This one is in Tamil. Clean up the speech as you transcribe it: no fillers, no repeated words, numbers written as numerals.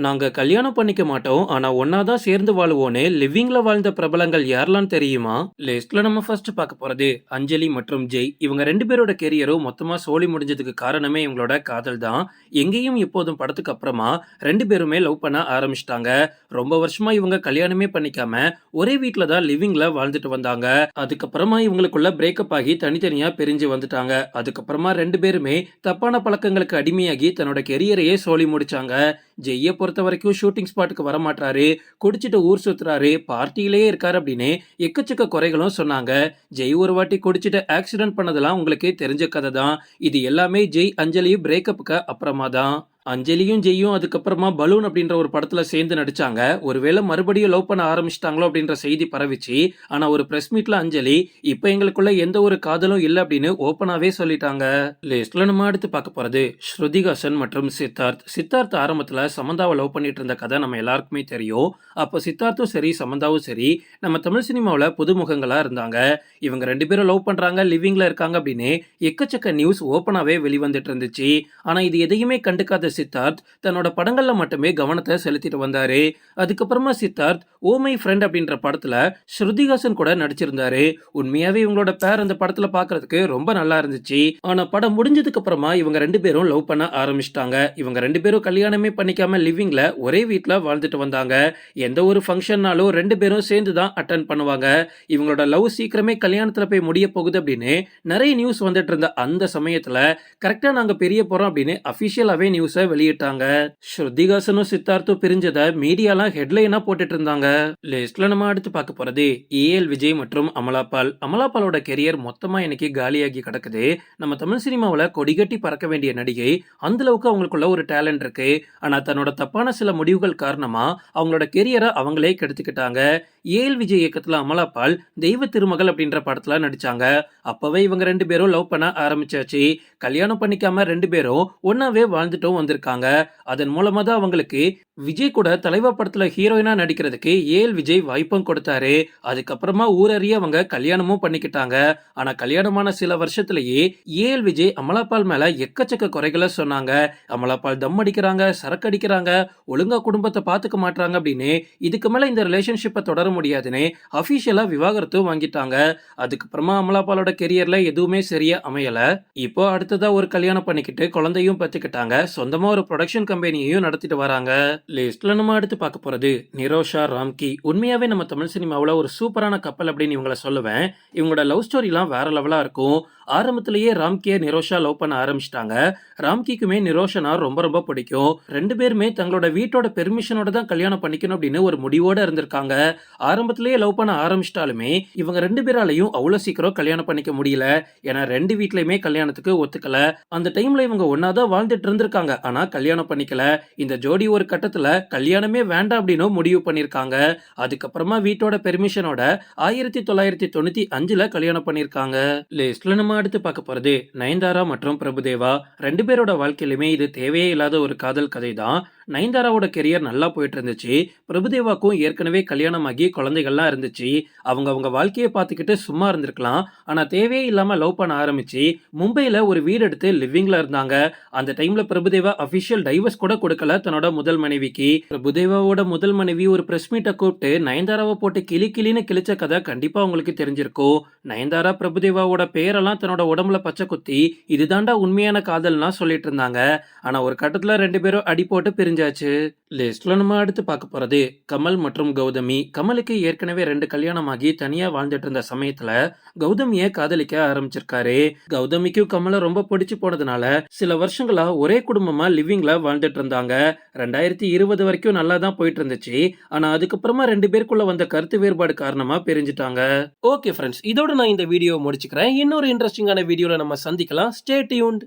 நாங்க கல்யாணம் பண்ணிக்க மாட்டோம். ஆனா ஒண்ணா தான் சேர்ந்து வாழுவோன்னு லிவிங்ல வாழ்ந்த பிரபலங்கள் யாரெல்லாம் தெரியுமா? லிஸ்ட்ல நம்ம ஃபர்ஸ்ட் பார்க்க போறது அஞ்சலி மற்றும் ஜெய். இவங்க 2 பேரோட கெரியரும் மொத்தமா சோலி முடிஞ்சதுக்கு காரணமே இவங்களோட காதல் தான். எங்கேயும் எப்போதும் படத்துக்கு அப்புறமா 2 பேருமே லவ் பண்ண ஆரம்பிச்சிட்டாங்க. ரொம்ப வருஷமா இவங்க கல்யாணமே பண்ணிக்காம ஒரே வீட்ல தான் லிவிங்ல வாழ்ந்துட்டு வந்தாங்க. அதுக்கப்புறமா இவங்களுக்குள்ள பிரேக்கப் ஆகி தனித்தனியா பிரிஞ்சு வந்துட்டாங்க. அதுக்கப்புறமா 2 பேருமே தப்பான பழக்கங்களுக்கு அடிமையாகி தன்னோட கெரியரையே சோலி முடிச்சாங்க. ஜெய்ய பொறுத்த வரைக்கும் ஷூட்டிங் ஸ்பாட்டுக்கு வர மாட்டாரு, குடிச்சிட்டு ஊர் சுத்துறாரு, பார்ட்டியிலேயே இருக்காரு அப்படின்னு எக்கச்சக்க குறைகளும் சொன்னாங்க. ஜெய் ஒரு வாட்டி குடிச்சிட்டு ஆக்சிடென்ட் பண்ணதெல்லாம் உங்களுக்கு தெரிஞ்ச கதை தான். இது எல்லாமே ஜெய் அஞ்சலி பிரேக்கப்புக்கு அப்புறமா தான். அஞ்சலியும் ஜெய்யும் அதுக்கப்புறமா பலூன் அப்படின்ற ஒரு படத்துல சேர்ந்து நடிச்சாங்க. ஒருவேளை மறுபடியும் லவ் பண்ண ஆரம்பிச்சிட்டாங்களோ அப்படின்ற செய்தி பரவிச்சு. ஆனா ஒரு பிரஸ் மீட்ல அஞ்சலி இப்ப எங்களுக்குள்ள எந்த ஒரு காதலும் இல்ல அப்படின்னு ஓப்பனாவே சொல்லிட்டாங்க. லிஸ்ட்ல நம்ம அடுத்து பார்க்க போறது ஸ்ருதிஹாசன் மற்றும் சித்தார்த். சித்தார்த் ஆரம்பத்துல சமந்தாவை லவ் பண்ணிட்டு இருந்த கதை நம்ம எல்லாருக்குமே தெரியும். அப்போ சித்தார்த்தும் சரி சமந்தாவும் சரி நம்ம தமிழ் சினிமாவில் புதுமுகங்களா இருந்தாங்க. இவங்க 2 பேரும் லவ் பண்றாங்க, லிவிங்ல இருக்காங்க அப்படின்னு எக்கச்சக்க நியூஸ் ஓப்பனாவே வெளிவந்துட்டு இருந்துச்சு. ஆனா இது எதையுமே கண்டுக்காத சித்தார்த் தன்னோட படங்கள்ல மட்டுமே கவனத்தை செலுத்திட்டு வந்தாரு. அதுக்கப்புறமா சித்தார்த் ஓ மை ஃப்ரெண்ட் அப்படின்ற படத்துல ஸ்ருதிஹாசன் கூட நடிச்சிருந்தாரு. உண்மையாவே இவங்களோட பேர் அந்த படத்துல பாக்குறதுக்கு ரொம்ப நல்லா இருந்துச்சு. ஆனா படம் முடிஞ்சதுக்கு அப்புறமா இவங்க 2 பேரும் லவ் பண்ண ஆரம்பிச்சிட்டாங்க. இவங்க 2 பேரும் கல்யாணமே பண்ணிக்காம லிவிங்ல ஒரே வீட்ல வாழ்ந்துட்டு வந்தாங்க. எந்த ஒரு ஃபங்க்ஷன்னாலும் 2 பேரும் சேர்ந்து தான் அட்டன் பண்ணுவாங்க. இவங்களோட லவ் சீக்கிரமே கல்யாணத்துல போய் முடிய போகுது அப்படின்னு நிறைய நியூஸ் வந்துட்டு இருந்த அந்த சமயத்துல கரெக்டா நாங்க பெரிய போறோம் அப்படின்னு அபிஷியலாவே நியூஸை வெளியிட்டாங்க. ஸ்ருதிஹாசனும் சித்தார்த்தும் பிரிஞ்சதை மீடியாலாம் ஹெட்லைனா போட்டுட்டு இருந்தாங்க. லிஸ்ட்ல நம்ம அடுத்து பார்க்க போறது ஏஎல் விஜய் மற்றும் அமலாபால். அமலாபாலோட கெரியர் மொத்தமா இன்னைக்கு காலியாகி கிடக்குது. நம்ம தமிழ் சினிமாவில் கொடிகட்டி பறக்க வேண்டிய நடிகை. அந்த அளவுக்கு அவங்களுக்குள்ள ஒரு டேலண்ட் இருக்கு. ஆனா தன்னோட தப்பான சில முடிவுகள் காரணமா அவங்களோட கெரியரை அவங்களே கெடுத்துக்கிட்டாங்க. ஏஎல் விஜய் இயக்கத்துல அமலாபால் தெய்வ திருமகள் அப்படின்ற படத்துல நடிச்சாங்க. அப்பவே இவங்க 2 பேரும் லவ் பண்ண ஆரம்பிச்சாச்சு. கல்யாணம் பண்ணிக்காம 2 பேரும் ஒன்னாவே வாழ்ந்துட்டும் வந்திருக்காங்க. அதன் மூலமா தான் அவங்களுக்கு விஜய் கூட தலைவா படத்துல ஹீரோயினா நடிக்கிறதுக்கு ஏஎல் விஜய் வாய்ப்பும் கொடுத்தாரு. அதுக்கப்புறமா ஊரறிய அவங்க கல்யாணமும் பண்ணிக்கிட்டாங்க. ஆனா கல்யாணமான சில வருஷத்திலேயே ஏஎல் விஜய் அமலாபால் மேல எக்கச்சக்க குறைகளை சொன்னாங்க. அமலாபால் தம் அடிக்கிறாங்க, சரக்கு அடிக்கிறாங்க, ஒழுங்கா குடும்பத்தை பாத்துக்க மாட்டாங்க அப்படின்னு இதுக்கு மேல இந்த ரிலேஷன்ஷிப்பை தொடர முடியாதுன்னு அபிஷியலா விவாகரத்தும் வாங்கிட்டாங்க. அதுக்கப்புறமா அமலாபாலோட கெரியர்ல எதுவுமே சரியா அமையல. இப்போ அடுத்ததா ஒரு கல்யாணம் பண்ணிக்கிட்டு குழந்தையும் பத்துக்கிட்டாங்க. சொந்தமா ஒரு ப்ரொடக்ஷன் கம்பெனியையும் நடத்திட்டு வராங்க. லிஸ்ட்ல நம்ம அடுத்து பார்க்க போறது நிரோஷா ராம்கி. உண்மையாவே நம்ம தமிழ் சினிமாவில் ஒரு சூப்பரான கப்பல் அப்படின்னு இவங்களை சொல்லுவேன். இவங்களோட லவ் ஸ்டோரிலாம் வேற லெவலா இருக்கும். ஆரம்பத்திலேயே ராம்கியை நிரோஷா லவ் பண்ண ஆரம்பிச்சிட்டாங்க. ராம்கிக்குமே நிரோஷனா ரொம்ப ரொம்ப பிடிக்கும். 2 பேருமே தங்களோட வீட்டோட பெர்மிஷனோட தான் கல்யாணம் பண்ணிக்கணும் அப்படின்னு ஒரு முடிவோட இருந்திருக்காங்க. ஆரம்பத்திலேயே லவ் பண்ண ஆரம்பிச்சிட்டாலுமே இவங்க 2 பேராலையும் அவ்வளவு சீக்கிரம் கல்யாணம் பண்ணிக்க முடியல. ஏன்னா 2 வீட்லயுமே கல்யாணத்துக்கு ஒத்துக்கல. அந்த டைம்ல இவங்க ஒன்னாதான் வாழ்ந்துட்டு இருந்திருக்காங்க. ஆனா கல்யாணம் பண்ணிக்கல. இந்த ஜோடி ஒரு கட்டத்துல கல்யாணமே வேண்டாம் அப்படின்னு முடிவு பண்ணிருக்காங்க. அதுக்கப்புறமா வீட்டோட பெர்மிஷனோட 1995ல கல்யாணம் பண்ணிருக்காங்க. லிஸ்ட்ல நம்ம அடுத்து பார்க்க போறது நயன்தாரா மற்றும் பிரபுதேவா. 2 பேரோட வாழ்க்கையிலுமே இது தேவையே இல்லாத ஒரு காதல் கதை தான். நயன்தாராவோட கெரியர் நல்லா போயிட்டு இருந்துச்சு. பிரபுதேவாக்கும் ஏற்கனவே கல்யாணம் ஆகி குழந்தைகள்லாம் இருந்துச்சு. அவங்க வாழ்க்கையை பார்த்துக்கிட்டு சும்மா இருந்திருக்கலாம். ஆனா தேவையே இல்லாம லவ் பண்ண ஆரம்பிச்சு மும்பைல ஒரு வீடு எடுத்து லிவிங்ல இருந்தாங்க. அந்த டைம்ல பிரபுதேவா அபிஷியல் டைவர்ஸ் கூட கொடுக்கல தன்னோட முதல் மனைவிக்கு. பிரபுதேவாவோட முதல் மனைவி ஒரு பிரஸ் மீட்டை கூப்பிட்டு நயன்தாராவை போட்டு கிளின்னு கிழிச்ச கதை கண்டிப்பா உங்களுக்கு தெரிஞ்சிருக்கும். நயன்தாரா பிரபுதேவாவோட பெயரெல்லாம் தன்னோட உடம்புல பச்சை குத்தி இதுதாண்டா உண்மையான காதல்னா சொல்லிட்டு இருந்தாங்க. ஆனா ஒரு கட்டத்துல 2 பேரும் அடி போட்டு பிரிஞ்சாச்சு. லிஸ்ட்ல நம்ம அடுத்து பார்க்க போறது கமல் மற்றும் கௌதமி. கமலுக்கு ஏற்கனவே 2 கல்யாணம் ஆகி தனியா வாழ்ந்துட்டு இருந்த சமயத்துல கௌதமிய காதலிக்க ஆரம்பிச்சிருக்காரு. கௌதமிக்கும் கமலை ரொம்ப பிடிச்சு போனதுனால சில வருஷங்களா ஒரே குடும்பமா லிவிங்ல வாழ்ந்துட்டு இருந்தாங்க. 2020 வரைக்கும் நல்லா தான் போயிட்டு இருந்துச்சு. ஆனா அதுக்கப்புறமா 2 பேருக்குள்ள வந்த கருத்து வேறுபாடு காரணமா பிரிஞ்சுட்டாங்க. ஓகே ஃப்ரெண்ட்ஸ், இதோட நான் இந்த வீடியோ முடிச்சுக்கிறேன். இன்னொரு இன்ட்ரெஸ்டிங்கான வீடியோல நம்ம சந்திக்கலாம். Stay tuned.